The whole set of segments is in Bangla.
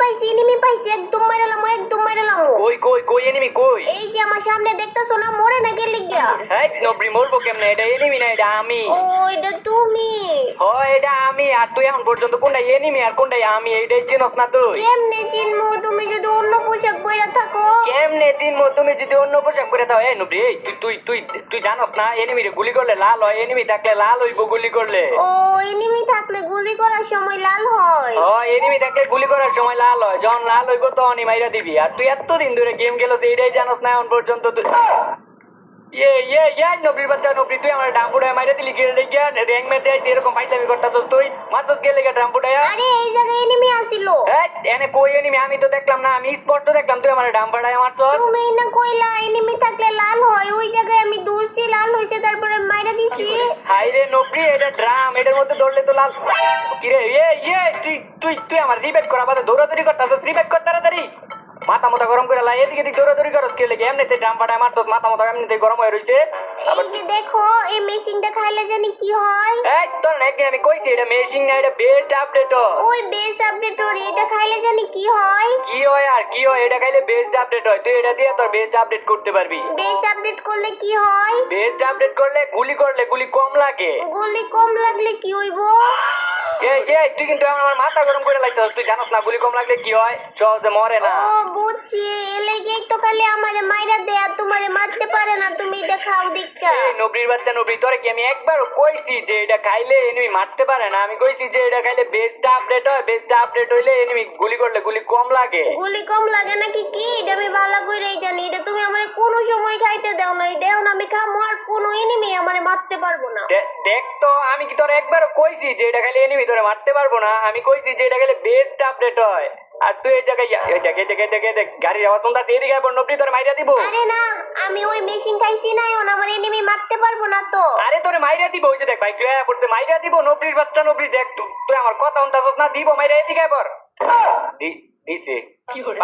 পাইছি এনিমি পাইছি একদম মাইরালাম কই এনিমি কই? এই যে আমার সামনে দেখতেছো না মরে না গেলে গিয়া হেই নবরি মরবো কেমনে? এটা এনিমি না, এটা আমি। ও এটা তুমি হয় এটা আমি। আর তুই এখন পর্যন্ত কোনটা এনিমি আর কোনটা আমি এইটাই চিনস না তুই? কেমনে চিনমু তুমি যদি অন্য পোশাক পরে থাকো কেমনে চিনবো তুমি যদি অন্য পোশাক পরে থাও? এই নবরি এই তুই তুই তুই তুই জানস না এনিমিরে গুলি করলে লাল হয়, এনিমি থাকলে লাল হইব গুলি করলে। ও এনিমি থাকলে গুলি করার সময় লাল হয় হয় এনিমি থাকলে গুলি করার সময় লাল হয়, যখন লাল হইব তখনই মাইরা দিবি। আর তুই এতদিন ধরে গেম খেলোস এইটাই জানস না এখন পর্যন্ত তুই? নবরির বাচ্চা নবরি, তুই আমার ডাম্পুডায় মাইরা দিলি গেলে গিয়া র্যাঙ্ক ম্যাচে আইছি এরকম ফাইজলামি করতাছস তুই? মারছস গেলে গিয়া ডাম্পুডায়? আরে এই জায়গায় এনিমি আসিল এনে কই এনিমি? আমি তো দেখলাম না, আমি স্পষ্ট দেখলাম তুই আমার ডাম্পুডায় মারছস। তুমি না কইলা এনিমি থাকলে লাল হয়, ওই জায়গায় আমি দৌড়ছি লাল হইছে তারপরে মাইরা দিছি হাই রে নবরি, এটা ড্রাম, এটার মধ্যে দৌড়লে তো লাল। কিরে তুই তুই তুই আমার রিবেট করা বাদে দৌড়াদৌড়ি করতাছস? রিবেট কর তাড়াতাড়ি। মাথা মতো গরম করে লাই, এদিকে এদিকে দৌড়াদৌড়ি করস কে লেগে? এমনিতে ড্রাম ফাটায় মারছস, মাথা মতো এমনিতে গরম হয়ে রইছে। এই যে দেখো এই মেশিনটা খাইলে জানি কি হয় এই তোর না একদিন আমি কইছি এটা মেশিন না, এটা বেস্ট আপডেট। ওই বেস আপডেট ওর এটা খাইলে জানি কি হয় কি হয় আর কি হয়? এটা খাইলে বেস্ট আপডেট হয়, তুই এটা দিয়ে তোর বেস্ট আপডেট করতে পারবি। বেস আপডেট করলে কি হয় বেস্ট আপডেট করলে গুলি কম লাগে। গুলি কম লাগলে কি হইব তুই কিন্তু আমার মাথা গরম করে লাগতেছ। তুই জানোস না গুলি কম লাগলে কি হয়? সহজে মরে না। ও বুঝছি এলেগেই তো খালি আমারে মাইরা দেয়া তোমারে মারতে পারে না, তুমি এটা খাও দীক্ষা এই নবরির বাচ্চা নবরি, তোরে কি আমি একবার কইছি যে এটা খাইলে এনিমি মারতে পারে না? আমি কইছি যে এটা খাইলে বেস্ট আপডেট হয়, বেস্ট আপডেট হইলে এনিমি গুলি করলে গুলি কম লাগে। গুলি কম লাগে নাকি কি এটা আমি ভালো করেই জানি, এটা তুমি আমারে কোনো সময় খাইতে দাও না, এটা এখন আমি খামো আর কোনো এনিমি আমারে মারতে পারবো না দেখ তো, আমি কি তোরে একবার কইছি যে এটা খাইলে এনিমি তোরে মারতে পারবো না? আমি কইছি যে এটা খাইলে বেস্ট আপডেট হয়। আর তুই এই জায়গায় দেখ গাড়ির আওয়াজ শুনতাছিস, এদিকে আয় নবরি, তোরে মাইরা দিব। আরে না আমি ওই মেশিন খাইছি না, এখন আমার এনিমি মারতে পারবো না তো আরে তোরে মাইরা দিব, ওই যে দেখ ভাই তুই আয়া পড়ছে, মাইরা দিব। নবরির বাচ্চা নবরি, দেখ তুই আমার কথা শুনতাছস না? দিব মাইরা, এদিকে আয় পর। দিছে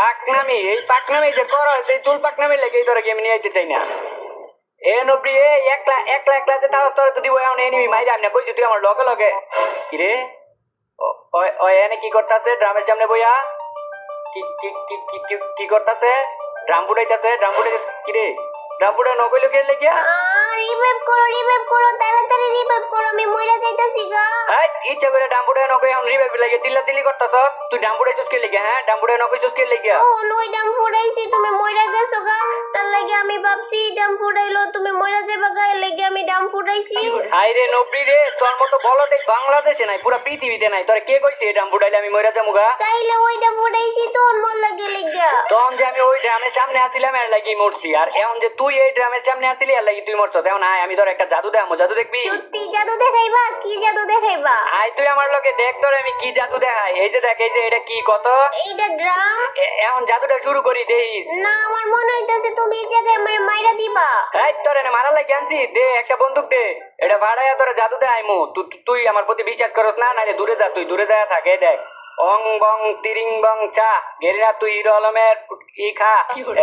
পাকনামি, এই পাকনামি যে কর, এই চুল পাকনামি লেগে তোরে গেম নিয়ে আইতে চাই না। এ নবরি একলা যে তাও তোরে তো দিব এখন এনিমি মাইরা। আমি না কইছি তুই আমার লগে লগে। কি রে ও এনে কি করতাছে ড্রামের সামনে বইয়া? কি করতাছে? ড্রাম ফুটাইতাছে। কি রে ড্রাম ফুটা নকইলো কে লেগিয়া? রিভাইভ করো তাড়াতাড়ি রিভাইভ করো, আমি মইরা যাইতাছি গা ইচ্ছা করে ড্রাম ফুটায় নকই এখন রিভাইভ লাগে চিল্লাচিল্লি করতাছস। তুই ড্রাম ফুটাইছস কে লেগিয়া? হ্যাঁ ড্রাম ফুটায় নকইছস কে লেগিয়া? ও নই ডাম ফুটাইছি তুমি মইরা গেছো গা, তার লাগি আমি ভাবছি ডাম ফুটাইলো তুমি মইরা যাইবা গা, এর লাগি আমি ডাম ফুটাইছি হাইরে নবরি রে, তোর মতো বলো দেখ বাংলাদেশে নাই, পুরা পৃথিবীতে নাই। তোরে কে কইছে এই ড্রাম ফুটাইলে আমি মইরা যামু গা? তাইলে ওইটা ফুটাইছি তো মন লাগে লেগা তখন যে আমি ওই ড্রামের সামনে আসিলাম এর লাগি মরছি, আর এখন যে তুই এই ড্রামের সামনে আসিলি এর লাগি তুই মরছস। এখন আয় আমি তোর একটা জাদু দেখামু, জাদু দেখবি? সত্যি জাদু দেখাইবা? কি জাদু দেখাইবা? আয় তুই আমার লগে দেখ তোরে আমি কি জাদু দেখাই। এই যে দেখ, এই যে এটা কি কত? এইটা ড্রাম এখন জাদুটা শুরু করি দেখিস। না আমার মনে হইতাছে তুমি এই জায়গায় আমারে মাইরা দিবা এই তোর এনে মারা লাগি আনছি, দে একটা বন্দুক দে, এটা ভাড়াইয়া তোরে জাদু দেখাইমু। তুই আমার প্রতি বিশ্বাস করস না? নাইলে দূরে যা, তুই দূরে যা থাক। এই দেখ অং বং তিরিং বং চা গেরিনা, তুই হিরো আলমের ই খা।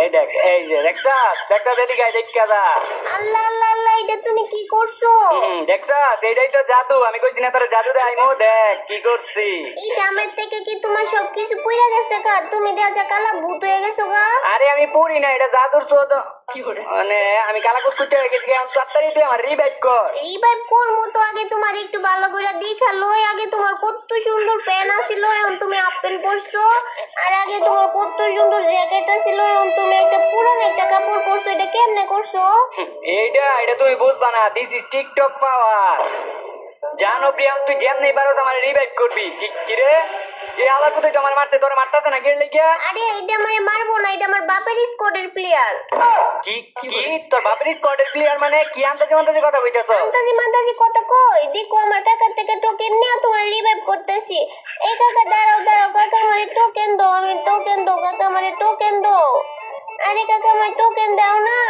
এই দেখ, এই যে দেখছাস এদিকে আয়, দেখা যা। আল্লাহ আল্লাহ আল্লাহ এটা তুমি কি করছো? দেখছাস এইটাই তো জাদু। আমি কইছি না তোরে জাদু দেখাইমু, দেখ কি করছি। এই ড্রামের থেকে কি তোমার সবকিছু পুইরা গেছে গা? তুমি দেখা কালা ভূত হয়ে গেছো গা? আরে আমি পড়ি না, এটা জাদুর চোদ। মানে আমি কালা কুচকুচে হয়ে গেছি। এখন তাড়াতাড়ি তুই আমার রিভাইভ কর। রিভাইভ করবো তো আগে তোমার একটু ভালো করে দেখা লই, আগে তোমার কত সুন্দর প্যান আছিল এখন তুমি হাফ প্যান্ট পরছো, আর আগে তোমার কত সুন্দর জ্যাকেট আছিল এখন তুমি একটা পুরান একটা কাপড় পরছো, এটা কেমনে করছো? এটা তুমি বুঝবা না, দিস ইজ টিকটক পাওয়ার। জানো প্রিয়াম, তুই যেমনি পারোস আমার রিভাইভ করবি। কি রে এই আবার কোথায় তোমার মারছে? তোর মারতাছে না গেলে গিয়া? আরে এটা আমারে মারবো না, এটা আমার বাপের স্কোয়াডের প্লেয়ার। কি তোর বাপের স্কোয়াডের প্লেয়ার? মানে কি আন্তাজে কথা কইতাছ? আন্তাজি মান্তাজি কথা কই, দেখো আমার কাকার থেকে টোকেন নিয়ে তোমার রিভাইভ করতেছি। এই কাকা দাঁড়াও কাকা আমারে টোকেন দাও, আমি টোকেন দাও কাকা আমারে টোকেন দাও। আরে কাকা আমার টোকেন দাও না।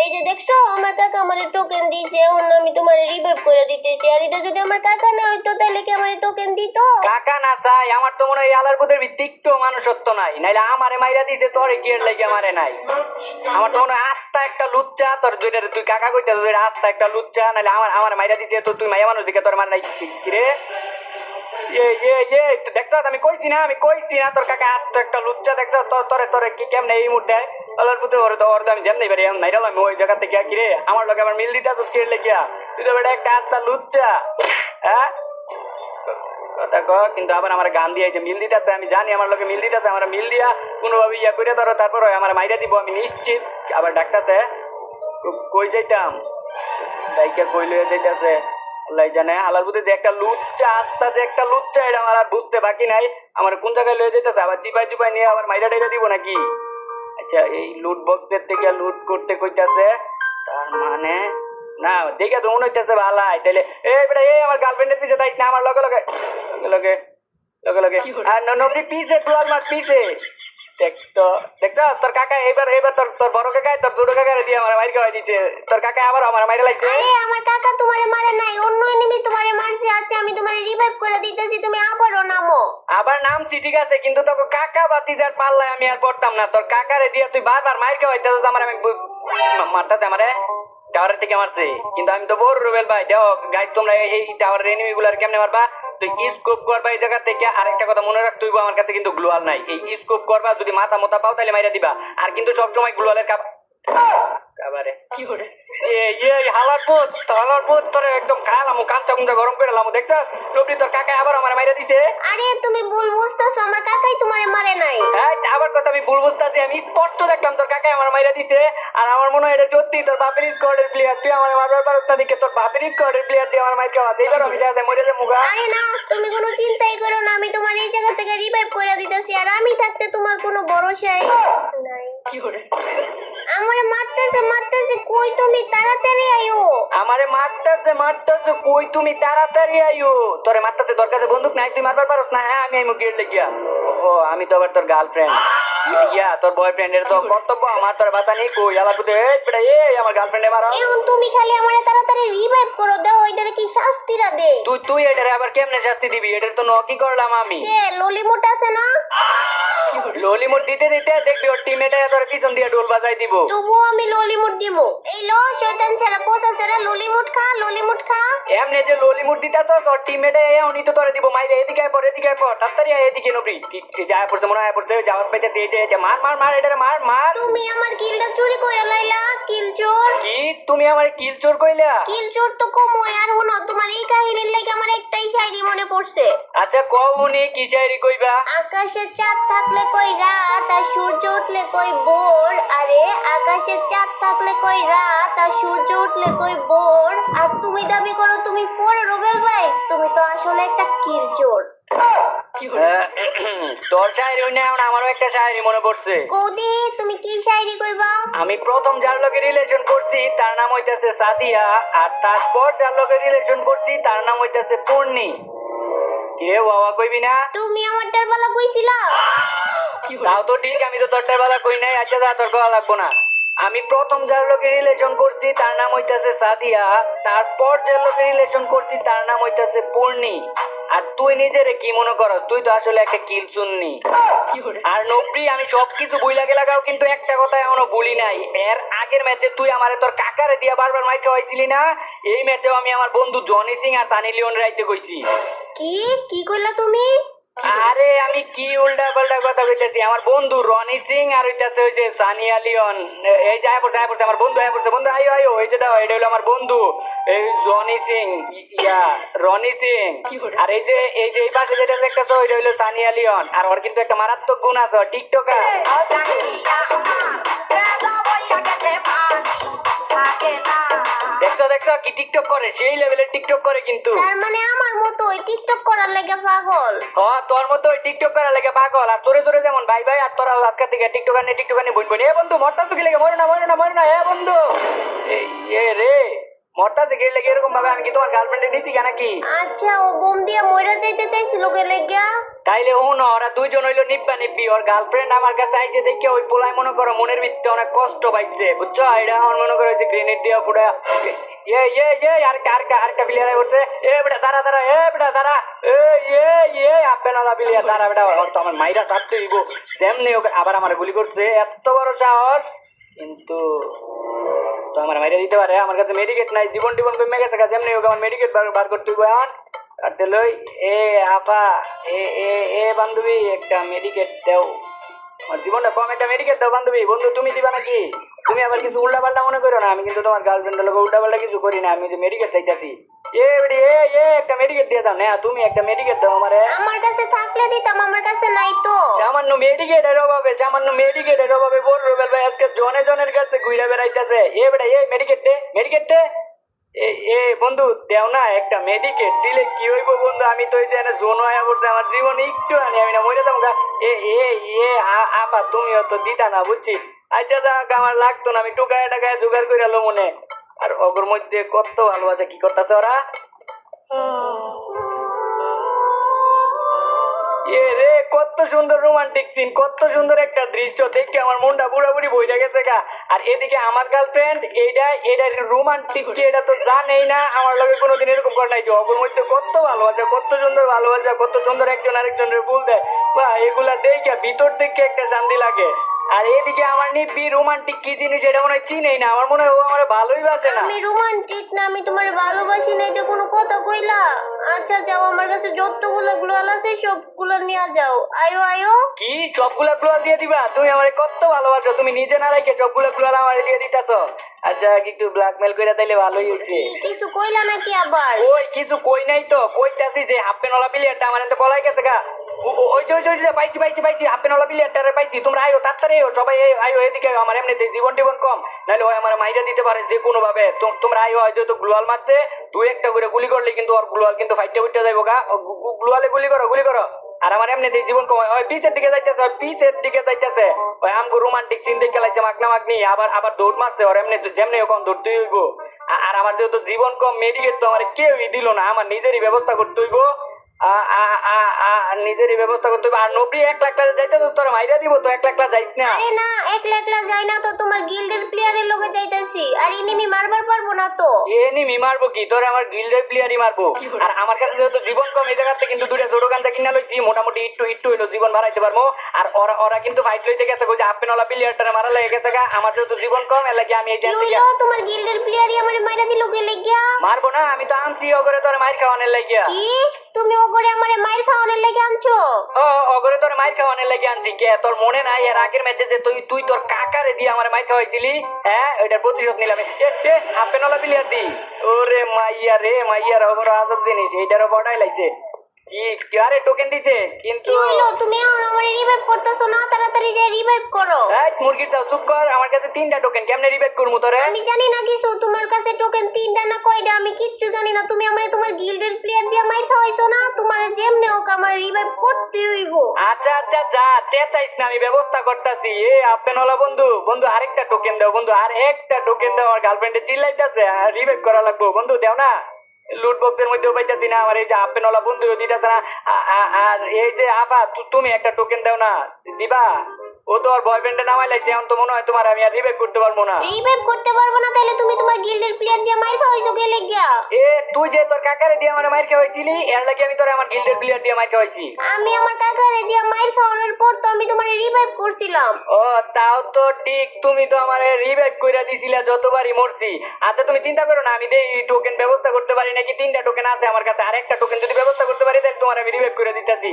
এই যে দেখছো আমার কাকা আমারে টোকেন দিয়েছে, এখন আমি তোমার রিভাইভ করে দিতেছি। আর এটা যদি আমার কাকা না হইতো তাহলে কি আমারে টোকেন দিত? কাকা না চাই, আমার তো মনে হয় আলার বুদের ভিত্তিক মানুষত্ব নাই, নাইলে আমারে মাইরা দিছে তোরে কি এর লাগি আমারে নাই। আমার তো মনে হয় আস্তা একটা লুচ্চা, তোর যেটা তুই কাকা কইতাছ আস্তা একটা লুচ্চা, নাইলে আমার মাইরা দিছে তো তুই মাইয়া মানুষ দিকে তোর মার নাই। কি রে দেখছ আমি কইছি না তোর কাকা আস্ত একটা লুচ্চা দেখছ তোরে তোরে কি কেমনে এই মুহূর্তে আল্লাহর পুতে ওরে তো ওরে আমি জানতেই পারি নাইরাল আমি ওই জায়গা থেকে কি রে আমার লগে আমার মিল দিতে আসছিস কি লেগিয়া তুই তো বেটা একটা আস্তা লুচ্চা হ্যাঁ কথা ক কিন্তু আবার আমার গান দিয়ে যে মিল দিতেছে আমি জানি আমার লগে মিল দিতেছে আমার মিল দিয়া কোনোভাবে ইয়া করে ধরো তারপর আমার মাইরা দিব আমি নিশ্চিত আবার ডাকতেছে কই যাইতাম দাইকা কই লয়ে যাইতেছে আল্লাহ জানে আল্লাহর বুঝে যে একটা লুচ্চা আস্তা যে একটা লুচ্চা এটা আমার আর বুঝতে বাকি নাই আমার কোন জায়গায় লয়ে যেতেছে আবার চিপাই চিপাই নিয়ে আবার মাইরা টাইরা দিব নাকি আচ্ছা এই লুট বক্সের থেকে লুট করতে কইতাছে তার মানে না দেখে তো মনে হইতেছে ভালাই তাইলে এই বেটা এই আমার গার্লফ্রেন্ডের পিছে তাই না আমার লগে লগে লগে লগে লগে আর নবী পিছে দুয়ার মার পিছে দেখতো দেখছো তোর কাকা এবার এবার তোর তোর বড় কাকা তোর ছোট কাকা দিয়ে আমার মাইর খাওয়াই দিচ্ছে তোর কাকা আবার আমার মাইরে লাগছে আরে আমার কাকা তোমারে মারে নাই অন্য এনিমি তোমারে মারছে আচ্ছা আমি তোমারে রিভাইভ করে দিতেছি তুমি আবারও নামো আবার নামছি ঠিক আছে কিন্তু তোকে কাকা বাতিজার পাল্লায় আমি আর পড়তাম না তোর কাকারে দিয়ে তুই বারবার মাইর খাওয়াইতেছিস আমার আমি মারতাছে আমারে টাওয়ারের থেকে মারছে কিন্তু আমি তো বড় রুবেল ভাই দেখো গাইড তোমরা এই টাওয়ারের এনিমি গুলার কেমনে মারবা তুই স্কোপ করবা এই জায়গা থেকে আরেকটা কথা মনে রাখতে হইব আমার কাছে কিন্তু গ্লোয়াল নাই এই স্কোপ করবা যদি মাথা মোতা পাও তাহলে মাইরা দিবা আর কিন্তু সব সময় গ্লোয়ালের কাবারে কি করে এই হালার পুত তোরে একদম খালাম কাঁচা কুঞ্চা গরম করে লামু দেখছ লোকটি তোর কাকা আবার আমার মাইরা দিছে আরে তুমি ভুল বুঝতাছো আমার কাকাই তোমারে মারে নাই হ্যাঁ আবার কথা আমি ভুল বুঝতাছি আমি স্পষ্ট দেখলাম তোর কাকা আমার মাইরা দিছে আর আমার মনে হয় এটা সত্যি তোর বাপের স্কোয়াডের প্লেয়ার তুই আমার মারবার পারছ না দেখে তোর বাপের স্কোয়াডের প্লেয়ার দিয়ে আমার মাইর খাওয়া এইবার আমি যাতে মরে যে মুগা আরে না তুমি কোনো চিন্তাই করো না আমি তোমার এই জায়গা থেকে রিভাইভ করে দিতেছি আর আমি থাকতে তোমার কোনো ভরসাই নাই কি করে আমারে মারতেছে কই তুমি তাড়াতাড়ি আইও আমারে মারতেছে কই তুমি তাড়াতাড়ি আইও তোরে মারতেছে তোর কাছে বন্দুক নাই তুই মারবার পারছ না হ্যাঁ আমি আইমু গেট লাগিয়া ও আমি তো আবার তোর গার্লফ্রেন্ড ইয়া তোর বয়ফ্রেন্ডের তো কর্তব্য আমার তোর বাঁচা নেই কই আবার তুই এই বেটা এই আমার গার্লফ্রেন্ডে মারো এখন তুমি খালি আমারে তাড়াতাড়ি রিভাইভ করো দাও ওইটারে কি শাস্তিরা দে তুই এটারে আবার কেমনে শাস্তি দিবি এটার তো নকি করলাম আমি কে ললিমুট আছে না ললিমুট দিতে দিতে দেখবি ওর টিমমেটে তোর পিছন দিয়ে ঢোল বাজাই দিব তবুও আমি ললিমুট দিব এই লো শয়তান ছেড়া পোষা ছেড়া ললিমুট খা এমনি যে ললিমুট দিতা তো তোর টিমমেটে উনি তো তোরে দিব মাইরে এদিকে পর তাড়াতাড়ি এদিকে নবি যায় পড়ছে মনে হয় পড়ছে যাওয়ার পাইতে এই মার এটারে মার তুমি আমার কিলটা চুরি কইরা লাইলা কিল চোর কি তুমি আমার কিল চোর কইলা কিল চোর তো কমই আর হনো তোমার এই কাহিনীর লাগি আমার একটাই শায়রি মনে পড়ছে আচ্ছা কও উনি কি শায়রি কইবা আকাশে চাঁদ থাকলে কই রাত আর সূর্য উঠলে কই ভোর আরে আকাশে চাঁদ থাকলে কই রাত আর সূর্য উঠলে কই ভোর আর তুমি দাবি করো তুমি পড়ে রুবেল ভাই তুমি তো আসলে একটা কিল চোর তোর শায়রি হইনা এখন আমারও একটা শায়রি মনে পড়ছে কৌদি তুমি কি শায়রি কইবা আমি প্রথম যার লগে রিলেশন করছি তার নাম হইতাছে সাদিয়া আর তারপর যার লগে রিলেশন করছি তার নাম হইতাছে পূর্ণি কিরে বাবা কইবি না তুমি আমারটার বেলা কইছিলা তাও তো ঠিক আমি তো তোরটার বেলা কই নাই আচ্ছা যা তোর কথা লাগবো না আমি প্রথম যার লগে রিলেশন করছি তার নাম হইতাছে সাদিয়া তারপর যার লগে রিলেশন করছি তার নাম হইতাছে পূর্ণি আর তুই নিজেরে কি মনে করো তুই তো আসলে একটা কিল শুননি আর নবরি আমি সবকিছু বুইলা গেলাগাও কিন্তু একটা কথা এখনো বলি নাই এর আগের ম্যাচে তুই আমারে তোর কাকারে দিয়া বারবার মাইর খাওয়াইছিলি না এই ম্যাচেও আমি আমার বন্ধু জনি সিং আর সানি লিওন রাইতে কইছি কি কইলা তুমি আরে আমি কি উল্টা পাল্টা কথা কইতেছি আমার বন্ধু রনি সিং আর হইতাছে ওই যে সানিয়া লিওন এই যায় পড়ছে আমার বন্ধু বন্ধু আইও এই যে দাও এটা হলো আমার বন্ধু এই জনি সিং রনি সিং আর এই যে এই পাশে যেটা দেখতেছো এটা হলো সানিয়া লিওন আর ওর কিন্তু একটা মারাত্মক গুণ আছে টিকটকার দেখছো কি টিকটক করে সেই লেভেলের টিকটক করে কিন্তু তার মানে আমার মতো ওই টিকটক করার লাগে পাগল তোর মতো ওই টিকটক করার লাগে পাগল আর তোরে যেমন ভাই আর তোরা আজকে থেকে টিকটকার নিয়ে বলবো এ বন্ধু মরতাছো কি লাগে মরে না এ বন্ধু এ রে মরতাছে কি লাগে এরকম ভাবে আমি কি তোমার গার্লফ্রেন্ডে নিছি কেন কি আচ্ছা ও বোম দিয়ে মইরা যাইতে চাইছিল কে লাগিয়া তাইলে ওরা দুইজন হইলো নিব্বা ওর গার্লফ্রেন্ড আমার কাছে আইছে দেখে ওই পোলাই মনে করো মনের ভিতরে অনেক কষ্ট পাইছে বুঝছো এটা আমার মনে করো যে গ্রেনেড দিয়া ফুটা আরেকটা প্লেয়ার বলছে এ বেটা দাঁড়া এ বেটা দাঁড়া আপে না প্লেয়ার দাঁড়া বেটা তো আমার মাইরা চাপতে দিব সেমনি ওকে আবার আমার গুলি করছে এত বড় সাহস কিন্তু তো আমার মাইরা দিতে পারে আমার কাছে মেডিকেট নাই জীবন কমে গেছে যেমনি ওকে আমার মেডিকেট বার করতে হইব এখন কাটতে লই এ আপা এ এ এ বান্ধবী একটা মেডিকেট দাও আমার জীবনটা কম একটা মেডিকেট দাও বান্ধবী বন্ধু তুমি দিবা নাকি তুমি আবার কিছু উল্টাপাল্টা মনে করো না আমি কিন্তু তোমার গার্লফ্রেন্ডের লোক উল্টাপাল্টা কিছু করি না আমি যে মেডিকেট চাইতাছি এ বেডি এ একটা মেডিকেট দিয়ে দাও না তুমি একটা মেডিকেট দাও আমারে আমার কাছে থাকলে দিতাম, আমার কাছে নাই তো। সামান্য মেডিকেটের অভাবে বড় রুবেল ভাই আজকে জনে জনের কাছে ঘুরে বেড়াইতেছে এ বেটা এ মেডিকেট দে এ এ বন্ধু দেও না একটা মেডিকেট দিলে কি হইব বন্ধু আমি তো এই যে জোন হয়ে পড়ছে আমার জীবন একটু আনি আমি না মরে যাবো গা। এ এ এ আপা তুমিও তো দিতা না বুঝছি আচ্ছা যাক আমার লাগতো না আমি টুকায় টাকায় জোগাড় করে এলো মনে আর ওগর মধ্যে কত ভালোবাসা কি করতেছে ওরা এ রে কত সুন্দর রোমান্টিক সিন কত সুন্দর একটা দৃশ্য দেখে আমার মনটা পুরোপুরি বইটা গেছে গা আর এদিকে আমার গার্লফ্রেন্ড এটা রোমান্টিক কি এটা তো জানেই না আমার লগে কোনোদিন এরকম করে নাই যে ওর মধ্যে কত ভালোবাসা কত সুন্দর ভালোবাসা কত সুন্দর একজন আরেকজনের ফুল দেয় বা এগুলা দেখে ভিতর থেকে একটা শান্তি লাগে আর এদিকে আমার নিব্বি রোমান্টিক কি জিনিস এটা মনে হয় চিনেই না আমার মনে হয় ও আমার ভালোই বাসে না আমি রোমান্টিক না, আমি তোমার ভালোবাসি না, এটা কোনো কথা কইলা? আচ্ছা যাও, আমার কাছে যতগুলো গ্লোয়াল আছে সবগুলো নিয়ে যাও। আয়ো আয়ো। কি সবগুলা গ্লোয়াল দিয়ে দিবা তুমি আমারে কত ভালোবাসো তুমি নিজে না রাখে সবগুলা গ্লোয়াল আমারে দিয়ে দিতাছো আচ্ছা একটু ব্ল্যাকমেল করে তাইলে ভালোই হইছে কিছু কইলা নাকি আবার? ওই কিছু কই নাই তো কইতাছি যে হাফ পেনওয়ালা প্লেয়ারটা আমার এত পলাই গেছে গা ওই যে পাইছি হাফ পেনওয়ালা প্লেয়ারটারে পাইছি তোমরা আয়ো তাড়াতাড়ি আয়ো সবাই আয়ো এদিকে আয়ো আমার এমনিতে জীবন টিবন কম নাহলে ওই আমার মাইরা দিতে পারে যে কোনো ভাবে তোমরা আয়ো হয়তো তো গ্লোয়াল মারছে দুই একটা করে গুলি করলে কিন্তু ওর গ্লোয়াল কিন্তু ফাইটে উঠতে যাইবো গা গ্লোয়ালে গুলি করো আর আমার এমনিতে জীবন কম ওই পিছের দিকে যাইতেছে ওই আমগো রোমান্টিক সিন দেখে লাগছে মাগনা মাগনি আবার দৌড় মারছে ওর এমনি যেমনি কম দৌড়তে হইব আর আমার যেহেতু জীবন কম মেডিকেট তো আমার কেউই দিল না আমার নিজেরই ব্যবস্থা করতে হইব নিজেরই ব্যবস্থা করতে হবে আর নবরি 1 লাখ টাকা যাইতে তো তোর মাইরা দিব তো 1 লাখ টাকা যাইস না আরে না 1 লাখ যাই না তো, তোমার গিল্ডের প্লেয়ারের লগে যাইতাছি আর এনিমি মারবার পারবো না তো। এনিমি মারবো কি তোর আমার গিল্ডের প্লেয়ারই মারবো আর আমার কাছে যেহেতু জীবন কম এই জায়গাতে কিন্তু দুইটা ছোট গানটা কিনা লইছি মোটামুটি একটু হইলো জীবন বাড়াইতে পারবো আর ওরা কিন্তু ফাইট লইতে গেছে কই যে আপেনওয়ালা প্লেয়ারটারে মারা লেগে গেছে গা আমার যেহেতু জীবন কম এর লাগি আমি এই জান থেকে তোমার গিল্ডের প্লেয়ারই আমারে মাইরা দিল কে লাগিয়া? মারবো না আমি তো আনছি ওগরে তোর মাইর খাওয়ানোর লাগিয়া কি তুমি ওগরে আমারে মাইর খাওয়ানোর লাগি আনছো? ওগরে তোর মাইর খাওয়ানোর লাগি আনছি কে তোর মনে নাই এর আগের ম্যাচে যে তুই তোর কাকারে দিয়ে আমার মাইর খাওয়াইছিলি হ্যাঁ ওইটার প্রতিশোধ নিলাম আপেনওয়ালা প্লেয়ার দি ওরে মাইয়া ওগর আজব জিনিস এইটারও বড়াই লাইছে কি আরে টোকেন দিছে কিন্তু কি হলো তুমি এখন আমারে রিভাইভ করতেছো না? তাড়াতাড়ি যে রিভাইভ করো। এই মুরগির চাও চুপ কর আমার কাছে 3টা টোকেন কেমনে রিভাইভ করমু তোরে আমি জানি না কিছু, তোমার কাছে টোকেন 3টা না কয়টা আমি কিচ্ছু জানি না। তুমি আমারে তোমার গিল্ডের প্লেয়ার দিয়ে মাইর খাওয়াইছো না, তোমারে যেমনে হোক আমার রিভাইভ করতে হইব। আচ্ছা যা চেঁচাইস না আমি ব্যবস্থা করতেছি এ আপেনওয়ালা বন্ধু আরেকটা টোকেন দাও বন্ধু আর একটা টোকেন দাও আমার গার্লফ্রেন্ডে চিল্লাইতাছে রিভাইভ করা লাগবে বন্ধু দাও না লুট বক্সের মধ্যেও পাইতাছি না আমার এই যে আপেনওয়ালা বন্ধু দিতেছে না আর এই যে আপা তুমি একটা টোকেন দাও না দিবা ও তো আর বয়ফ্রেন্ডে নামাই লাগছে এখন তো মনে হয় তোমার আমি আর রিভাইভ করতে পারবো না রিভাইভ করতে পারবো না তাহলে তুমি তোমার গিল্ডের প্লেয়ার দিয়ে মাইর খাওয়াইছো কে লাগিয়া? এ তুই যে তোর কাকারে দিয়ে আমার মাইর খাওয়াইছিলি এর লাগি আমি তোর আমার গিল্ডের প্লেয়ার দিয়ে মাইর খাওয়াইছি আমি আমার কাকারে দিয়ে মাইর খাওয়ানোর পর তো আমি তোমারে রিভাইভ করছিলাম। ও তাও তো ঠিক তুমি তো আমারে রিভাইভ কইরা দিছিলা যতবারই মরছি আচ্ছা তুমি চিন্তা করো না আমি দেই টোকেন ব্যবস্থা করতে পারি নাকি 3টা টোকেন আছে আমার কাছে আর একটা টোকেন যদি ব্যবস্থা করতে পারি তাহলে তোমার আমি রিভাইভ করে দিতেছি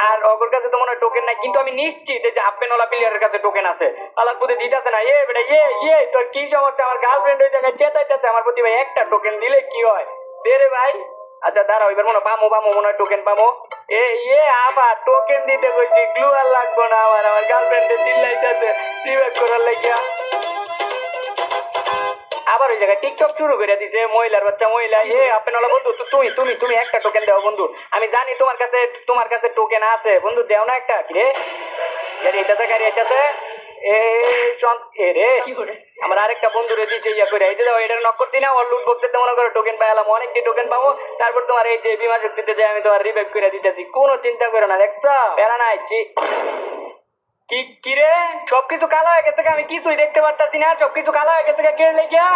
আর ওর কাছে তো মনে হয় টোকেন নাই কিন্তু আমি নিশ্চিত যে আপেনওয়ালা প্লেয়ারের কাছে টোকেন আছে আলাপ বুঝে দিতেছে না বেটা তোর কি সমস্যা আমার গার্লফ্রেন্ড ওই জায়গায় চেতাইতেছে আমার প্রতি ভাই একটা টোকেন দিলে কি হয় দে রে ভাই আচ্ছা দাঁড়াও এবার মনে পামো মনে হয় টোকেন পামো আবার টোকেন দিতে কইছি গ্লু আর লাগবো না আমার গার্লফ্রেন্ডে চিল্লাইতেছে রিভাইভ করার লাগিয়া আবার ওই জায়গায় টিকটক শুরু করে দিছে মহিলার বাচ্চা মহিলা আপেনওয়ালা বন্ধু তুমি একটা টোকেন দাও বন্ধু আমি জানি তোমার কাছে টোকেন আছে বন্ধু দেও না একটা কি রে এটাছে আমার আরেকটা বন্ধু রে দিচ্ছে ইয়া করে এই যে এটা নক করছি না ওর লুট বক্সের মনে করো টোকেন পাইলাম অনেকটি টোকেন পাবো তারপর তোমার এই যে বিমা শক্তিতে যে আমি তোমার রিভাইভ করে দিতেছি কোনো চিন্তা করো না দেখছো প্যারা নাই কি রে সবকিছু কালো হয়ে গেছে আমি কিছুই দেখতে পারতাছি না সবকিছু কালো হয়ে গেছে কে লেগিয়া